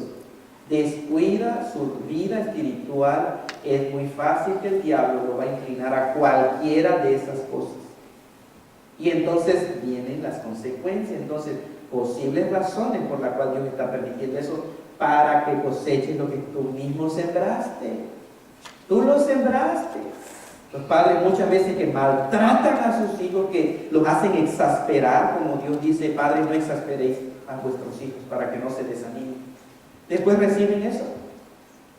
descuida su vida espiritual, es muy fácil que el diablo lo va a inclinar a cualquiera de esas cosas. Y entonces vienen las consecuencias. Entonces, posibles razones por las cuales Dios está permitiendo eso, para que coseches lo que tú mismo sembraste. Tú lo sembraste. Los padres muchas veces que maltratan a sus hijos, que los hacen exasperar, como Dios dice, padres, no exasperéis a vuestros hijos para que no se desanimen. Después reciben eso.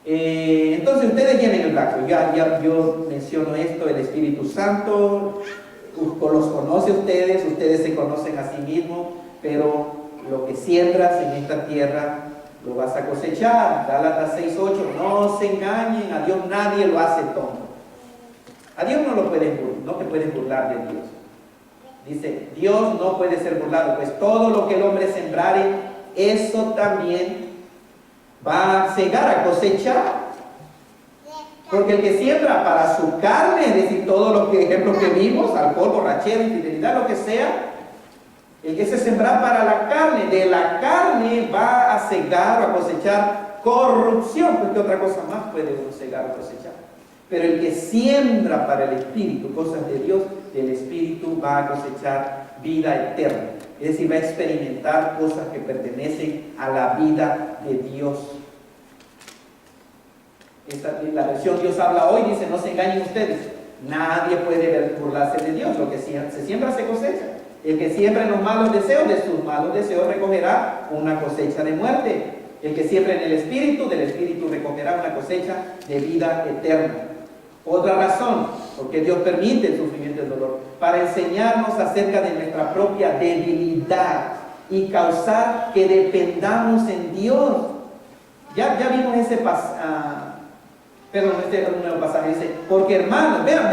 Entonces ustedes llenen el blanco. Ya yo menciono esto, el Espíritu Santo los conoce a ustedes se conocen a sí mismos, pero lo que siembras en esta tierra lo vas a cosechar. Gálatas 6:8, no se engañen, a Dios nadie lo hace tonto. A Dios no te puedes burlar de Dios. Dice, Dios no puede ser burlado, pues todo lo que el hombre sembrare, eso también va a segar, a cosechar. Porque el que siembra para su carne, es decir, todos los ejemplos que vimos, alcohol, borrachera, infidelidad, lo que sea, el que se sembra para la carne, de la carne va a segar o a cosechar corrupción, porque otra cosa más puede uno segar o cosechar. Pero el que siembra para el Espíritu, cosas de Dios, del Espíritu va a cosechar vida eterna. Es decir, va a experimentar cosas que pertenecen a la vida de Dios. La versión Dios habla hoy dice, no se engañen ustedes. Nadie puede burlarse de Dios. Lo que se siembra se cosecha. El que siembra en los malos deseos, de sus malos deseos recogerá una cosecha de muerte. El que siembra en el Espíritu, del Espíritu recogerá una cosecha de vida eterna. Otra razón, porque Dios permite el sufrimiento y el dolor, para enseñarnos acerca de nuestra propia debilidad y causar que dependamos en Dios. Ya vimos ese pasaje, este es un nuevo pasaje, dice, porque hermanos, vean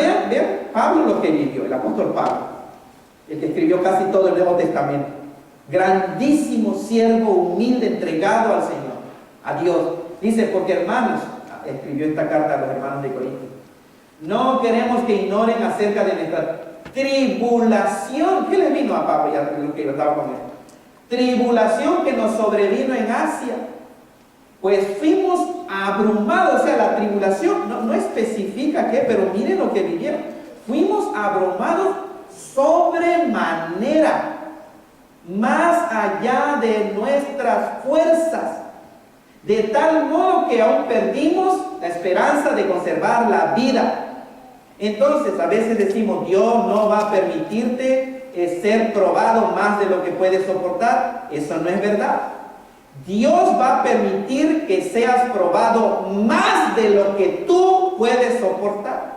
Pablo lo que vivió, el apóstol Pablo, el que escribió casi todo el Nuevo Testamento, grandísimo siervo, humilde, entregado al Señor, a Dios. Dice, porque hermanos, escribió esta carta a los hermanos de Corinto, no queremos que ignoren acerca de nuestra tribulación. ¿Qué les vino a Pablo? Ya lo que yo estaba con él. Tribulación que nos sobrevino en Asia. Pues fuimos abrumados, o sea, la tribulación no especifica qué, pero miren lo que vivieron. Fuimos abrumados sobremanera, más allá de nuestras fuerzas, de tal modo que aún perdimos la esperanza de conservar la vida. Entonces, a veces decimos, Dios no va a permitirte ser probado más de lo que puedes soportar. Eso no es verdad. Dios va a permitir que seas probado más de lo que tú puedes soportar.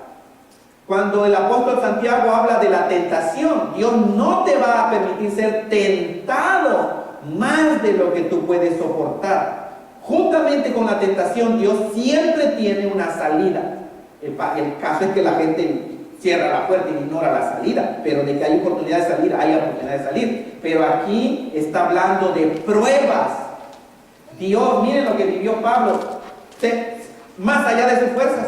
Cuando el apóstol Santiago habla de la tentación, Dios no te va a permitir ser tentado más de lo que tú puedes soportar. Juntamente con la tentación, Dios siempre tiene una salida. El caso es que la gente cierra la puerta y ignora la salida, pero de que hay oportunidad de salir, hay oportunidad de salir. Pero aquí está hablando de pruebas. Dios, miren lo que vivió Pablo, más allá de sus fuerzas.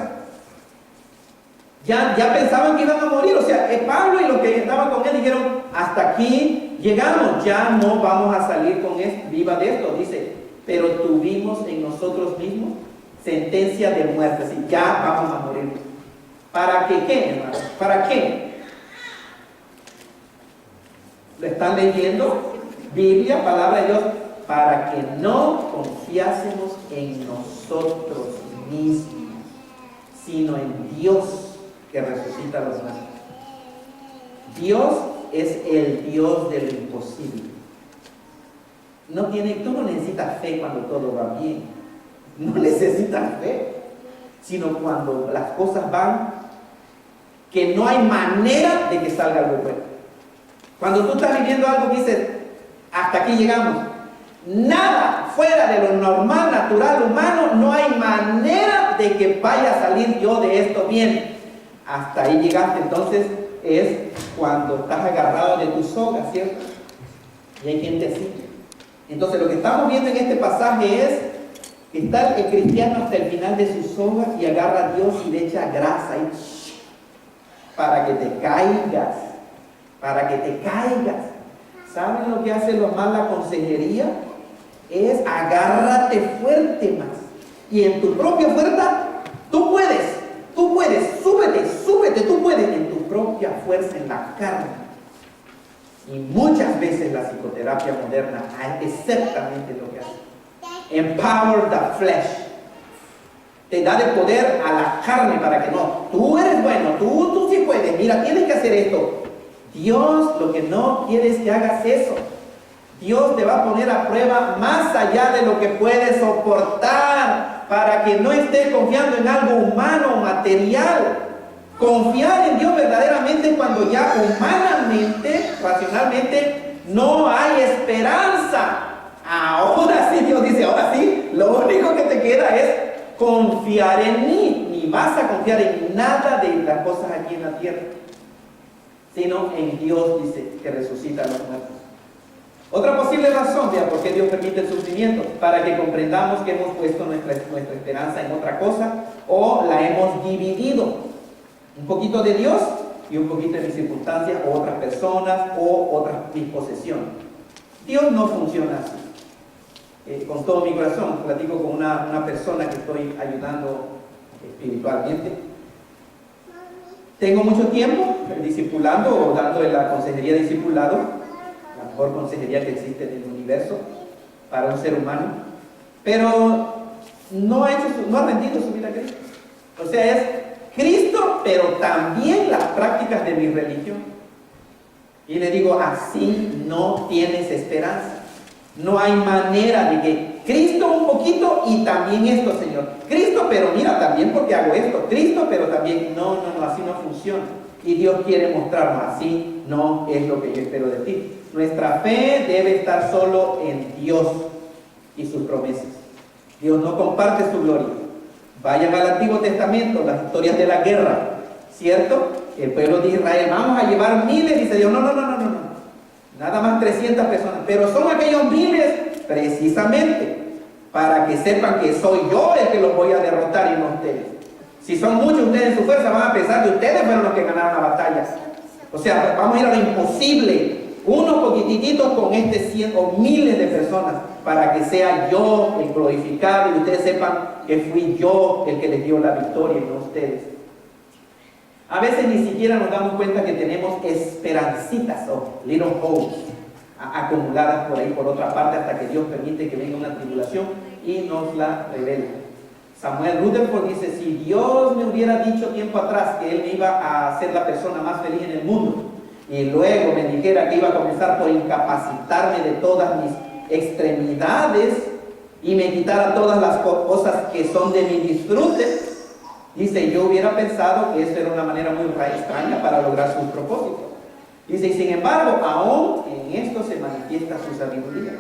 Ya pensaban que iban a morir, o sea, Pablo y los que estaban con él dijeron, hasta aquí llegamos, ya no vamos a salir con esto, viva de esto. Dice, pero tuvimos en nosotros mismos sentencia de muerte, así ya vamos a morir. ¿Para que qué, hermano? ¿Para qué? ¿Lo están leyendo? Biblia, palabra de Dios, para que no confiásemos en nosotros mismos, sino en Dios que resucita a los muertos. Dios es el Dios de lo imposible. Tú no necesitas fe cuando todo va bien. No necesitas fe, sino cuando las cosas van, que no hay manera de que salga algo bueno. Cuando tú estás viviendo algo, dices, hasta aquí llegamos. Nada fuera de lo normal, natural, humano, no hay manera de que vaya a salir yo de esto bien. Hasta ahí llegaste, entonces es cuando estás agarrado de tu soga, ¿cierto? Y hay quien te sigue. Entonces lo que estamos viendo en este pasaje es que está el cristiano hasta el final de su soga y agarra a Dios y le echa grasa ahí, para que te caigas, para que te caigas. ¿Saben lo que hace lo más la consejería? Es agárrate fuerte más. Y en tu propia fuerza, tú puedes, súbete, tú puedes en tu propia fuerza, en la carne. Y muchas veces la psicoterapia moderna hace exactamente lo que hace. Empower the flesh. Te da de poder a la carne para que no. Tú eres bueno, tú sí puedes. Mira, tienes que hacer esto. Dios lo que no quiere es que hagas eso. Dios te va a poner a prueba más allá de lo que puedes soportar, para que no estés confiando en algo humano, material. Confiar en Dios verdaderamente cuando ya humanamente, racionalmente, no hay esperanza. Ahora sí, Dios dice, ahora sí, lo único que te queda es confiar en mí. Ni vas a confiar en nada de las cosas aquí en la tierra, sino en Dios, dice, que resucita a los muertos. Otra posible razón, vea, por qué Dios permite el sufrimiento, para que comprendamos que hemos puesto nuestra esperanza en otra cosa, o la hemos dividido. Un poquito de Dios y un poquito de mis circunstancias, o otras personas, o otras mis posesiones. Dios no funciona así. Con todo mi corazón, platico con una persona que estoy ayudando espiritualmente. Tengo mucho tiempo discipulando o dando la consejería de discipulado, la mejor consejería que existe en el universo para un ser humano, pero no ha rendido su vida a Cristo. O sea, es Cristo, pero también las prácticas de mi religión. Y le digo, así no tienes esperanza. No hay manera de que Cristo un poquito y también esto, Señor. Cristo, pero mira, también porque hago esto. Cristo, pero también, no, así no funciona. Y Dios quiere mostrarnos, así no es lo que yo espero de ti. Nuestra fe debe estar solo en Dios y sus promesas. Dios no comparte su gloria. Vayan al Antiguo Testamento, las historias de la guerra, ¿cierto? El pueblo de Israel, vamos a llevar miles, dice Dios, no. Nada más 300 personas, pero son aquellos miles precisamente para que sepan que soy yo el que los voy a derrotar y no ustedes. Si son muchos ustedes en su fuerza, van a pensar que ustedes fueron los que ganaron la batalla. O sea, vamos a ir a lo imposible, unos poquititos con 100 o miles de personas, para que sea yo el glorificado y ustedes sepan que fui yo el que les dio la victoria y no ustedes. A veces ni siquiera nos damos cuenta que tenemos esperancitas o little hopes acumuladas por ahí, por otra parte, hasta que Dios permite que venga una tribulación y nos la revela. Samuel Rutherford dice, si Dios me hubiera dicho tiempo atrás que Él me iba a ser la persona más feliz en el mundo, y luego me dijera que iba a comenzar por incapacitarme de todas mis extremidades y me quitara todas las cosas que son de mi disfrute, dice, yo hubiera pensado que eso era una manera muy extraña para lograr sus propósitos. Dice, y sin embargo, aún en esto se manifiesta su sabiduría.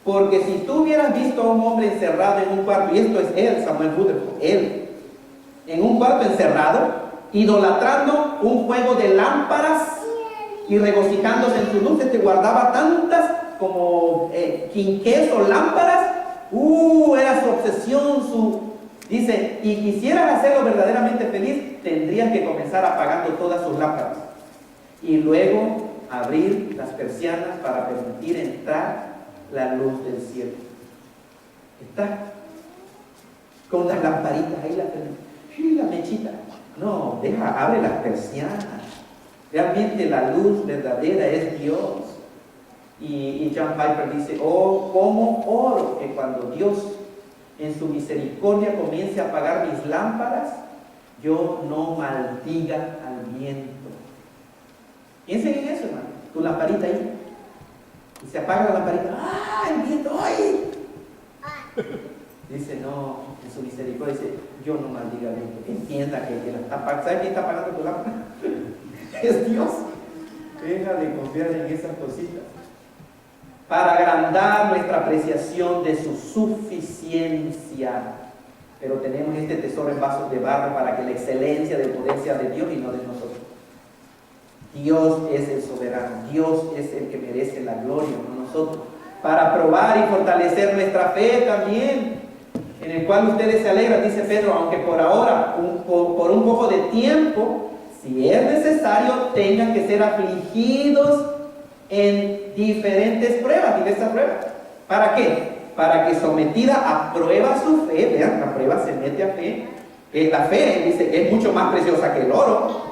Porque si tú hubieras visto a un hombre encerrado en un cuarto, y esto es él, Samuel Rutherford, él, en un cuarto encerrado, idolatrando un juego de lámparas y regocijándose en sus luces, que guardaba tantas como quinqués o lámparas, era su obsesión, dice, y quisieras hacerlo verdaderamente feliz, tendrías que comenzar apagando todas sus lámparas y luego abrir las persianas para permitir entrar la luz del cielo. Está con las lamparitas ahí, la mechita, No, abre las persianas. Realmente la luz verdadera es Dios. Y John Piper dice, oh, cómo oro que cuando Dios en su misericordia comience a apagar mis lámparas, yo no maldiga al viento. Piensen en eso, hermano. Tu lamparita ahí. Y se apaga la lamparita. ¡Ah, el viento! ¡Ay! Dice, no, en su misericordia dice, yo no maldiga al viento. Entienda que la está apagando. ¿Sabes quién está apagando tu lámpara? Es Dios. Deja de confiar en esas cositas. Para agrandar nuestra apreciación de su suficiencia. Pero tenemos este tesoro en vasos de barro para que la excelencia del poder sea de Dios y no de nosotros. Dios es el soberano, Dios es el que merece la gloria, no nosotros. Para probar y fortalecer nuestra fe también, en el cual ustedes se alegran, dice Pedro, aunque por ahora, por un poco de tiempo, si es necesario, tengan que ser afligidos en diferentes pruebas, diversas pruebas. ¿Para qué? Para que sometida a prueba su fe, vean, la prueba se mete a fe, la fe dice que es mucho más preciosa que el oro,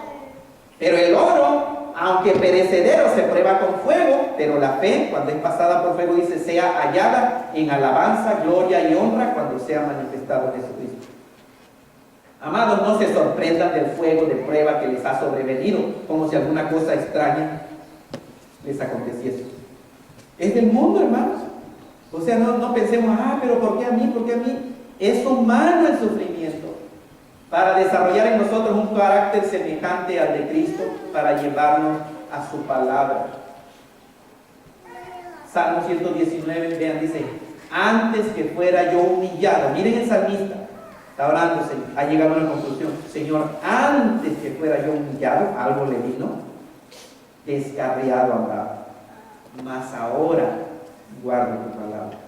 pero el oro, aunque perecedero, se prueba con fuego, pero la fe, cuando es pasada por fuego, dice, sea hallada en alabanza, gloria y honra cuando sea manifestado Jesucristo. Amados, no se sorprendan del fuego de prueba que les ha sobrevenido, como si alguna cosa extraña les aconteciese. Es del mundo, hermanos. O sea, no pensemos, pero ¿por qué a mí? ¿Por qué a mí? Es humano el sufrimiento, para desarrollar en nosotros un carácter semejante al de Cristo, para llevarnos a su palabra. Salmo 119, vean, dice, antes que fuera yo humillado, miren el salmista, está orando, ha llegado a una conclusión, Señor, antes que fuera yo humillado, algo le vino, descarriado andaba, mas ahora guardo tu palabra.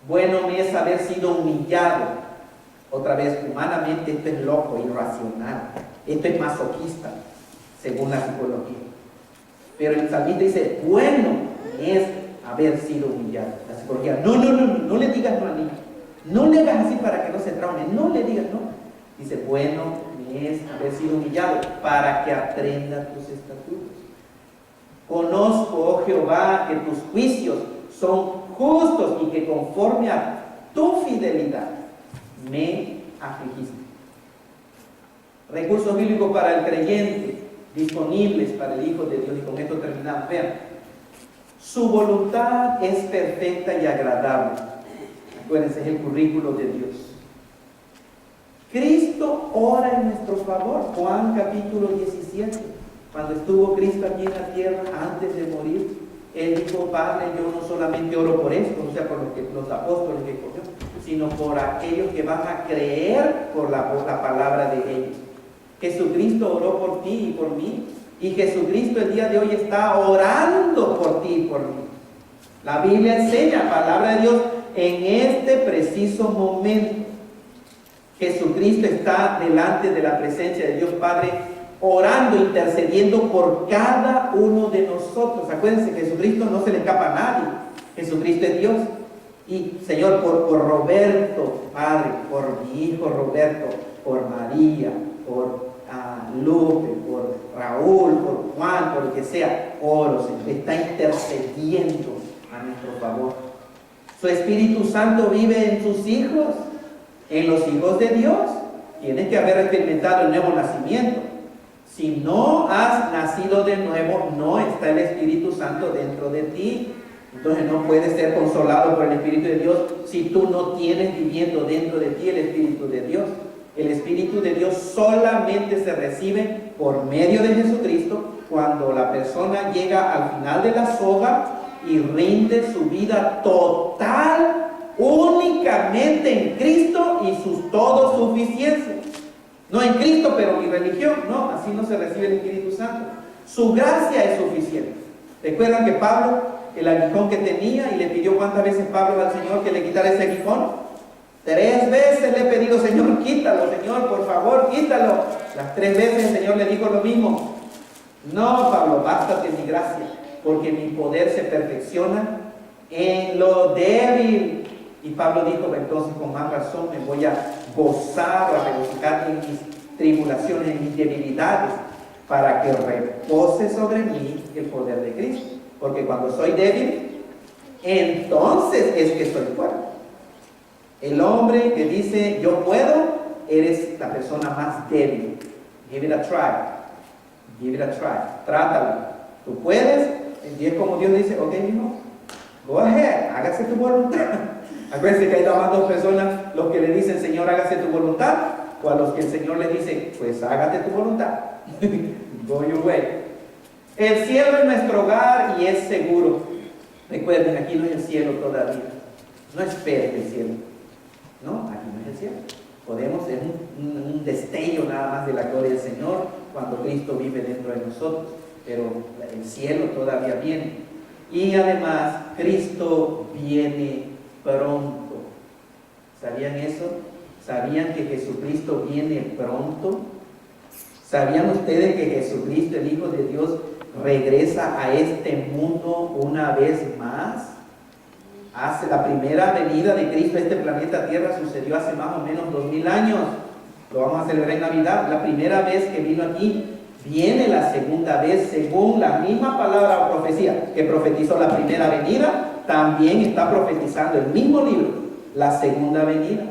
Bueno me es haber sido humillado. Otra vez, humanamente esto es loco, irracional, esto es masoquista, según la psicología. Pero el salmista dice, bueno es haber sido humillado. La psicología, no le digas no al niño, no le hagas así para que no se traume, no le digas no. Dice, bueno es haber sido humillado para que aprenda tus estatutos. Conozco, oh Jehová, que tus juicios son justos y que conforme a tu fidelidad me afligiste. Recursos bíblicos para el creyente disponibles para el Hijo de Dios, y con esto terminamos. Vean, su voluntad es perfecta y agradable. Acuérdense, es el currículo de Dios. Cristo ora en nuestro favor. Juan capítulo 17, cuando estuvo Cristo aquí en la tierra antes de morir, Él dijo, Padre, yo no solamente oro por esto, o sea, por los apóstoles que cogió, sino por aquellos que van a creer por la palabra de ellos. Jesucristo oró por ti y por mí, y Jesucristo el día de hoy está orando por ti y por mí. La Biblia enseña, palabra de Dios, en este preciso momento. Jesucristo está delante de la presencia de Dios Padre, orando, intercediendo por cada uno de nosotros. Acuérdense que Jesucristo no se le escapa a nadie. Jesucristo es Dios. Y Señor, por Roberto, Padre, por mi hijo Roberto, por María, por Lupe, por Raúl, por Juan, por el que sea, oro, Señor. Está intercediendo a nuestro favor. Su Espíritu Santo vive en sus hijos, en los hijos de Dios. Tienes que haber experimentado el nuevo nacimiento. Si no has nacido de nuevo, no está el Espíritu Santo dentro de ti. Entonces no puedes ser consolado por el Espíritu de Dios si tú no tienes viviendo dentro de ti el Espíritu de Dios. El Espíritu de Dios solamente se recibe por medio de Jesucristo cuando la persona llega al final de la soga y rinde su vida total únicamente en Cristo y su todo suficiencia. No en Cristo, pero mi religión, no, así no se recibe el Espíritu Santo. Su gracia es suficiente. ¿Recuerdan que Pablo, el aguijón que tenía, y le pidió cuántas veces Pablo al Señor que le quitara ese aguijón? 3 veces le he pedido, Señor, quítalo, Señor, por favor, quítalo. Las 3 veces el Señor le dijo lo mismo. No, Pablo, bástate mi gracia, porque mi poder se perfecciona en lo débil. Y Pablo dijo, entonces con más razón me voy a gozar o a regocijar en mis tribulaciones, en mis debilidades, para que repose sobre mí el poder de Cristo. Porque cuando soy débil, entonces es que soy fuerte. El hombre que dice yo puedo, eres la persona más débil. Give it a try. Give it a try. Trátalo. Tú puedes. Y es como Dios dice, ok, hijo, go ahead, hágase tu voluntad. Acuérdense que hay nada más dos personas, los que le dicen, Señor, hágase tu voluntad, o a los que el Señor le dice, pues hágate tu voluntad. Go your way. El cielo es nuestro hogar y es seguro. Recuerden, aquí no es el cielo todavía. No esperen el cielo. No, aquí no es el cielo. Podemos, es un destello nada más de la gloria del Señor cuando Cristo vive dentro de nosotros. Pero el cielo todavía viene. Y además, Cristo viene pronto. ¿Sabían eso? ¿Sabían que Jesucristo viene pronto? ¿Sabían ustedes que Jesucristo, el Hijo de Dios, regresa a este mundo una vez más? Hace la primera venida de Cristo a este planeta Tierra sucedió hace más o menos 2000 años. Lo vamos a celebrar en Navidad. La primera vez que vino aquí, viene la segunda vez según la misma palabra o profecía que profetizó la primera venida, también está profetizando el mismo libro, la segunda venida.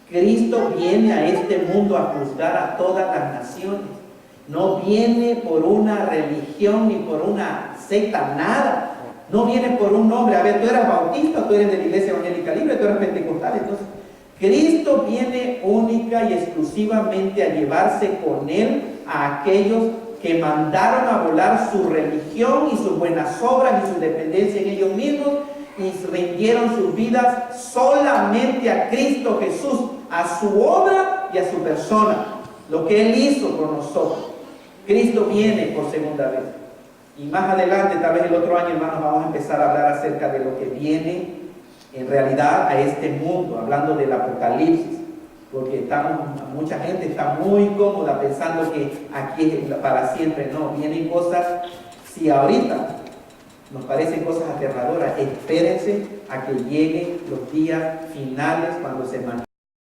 Cristo viene a este mundo a juzgar a todas las naciones. No viene por una religión ni por una secta, nada. No viene por un nombre. A ver, tú eres bautista, tú eres de la Iglesia Evangélica Libre, tú eres pentecostal. Entonces, Cristo viene única y exclusivamente a llevarse con Él a aquellos que mandaron a volar su religión y sus buenas obras y su dependencia en ellos mismos y rindieron sus vidas solamente a Cristo Jesús, a su obra y a su persona, lo que Él hizo por nosotros. Cristo viene por segunda vez. Y más adelante, tal vez el otro año, hermanos, vamos a empezar a hablar acerca de lo que viene en realidad a este mundo, hablando del Apocalipsis, porque mucha gente está muy cómoda pensando que aquí es para siempre. No, vienen cosas, si ahorita nos parecen cosas aterradoras, espérense a que lleguen los días finales cuando se manifieste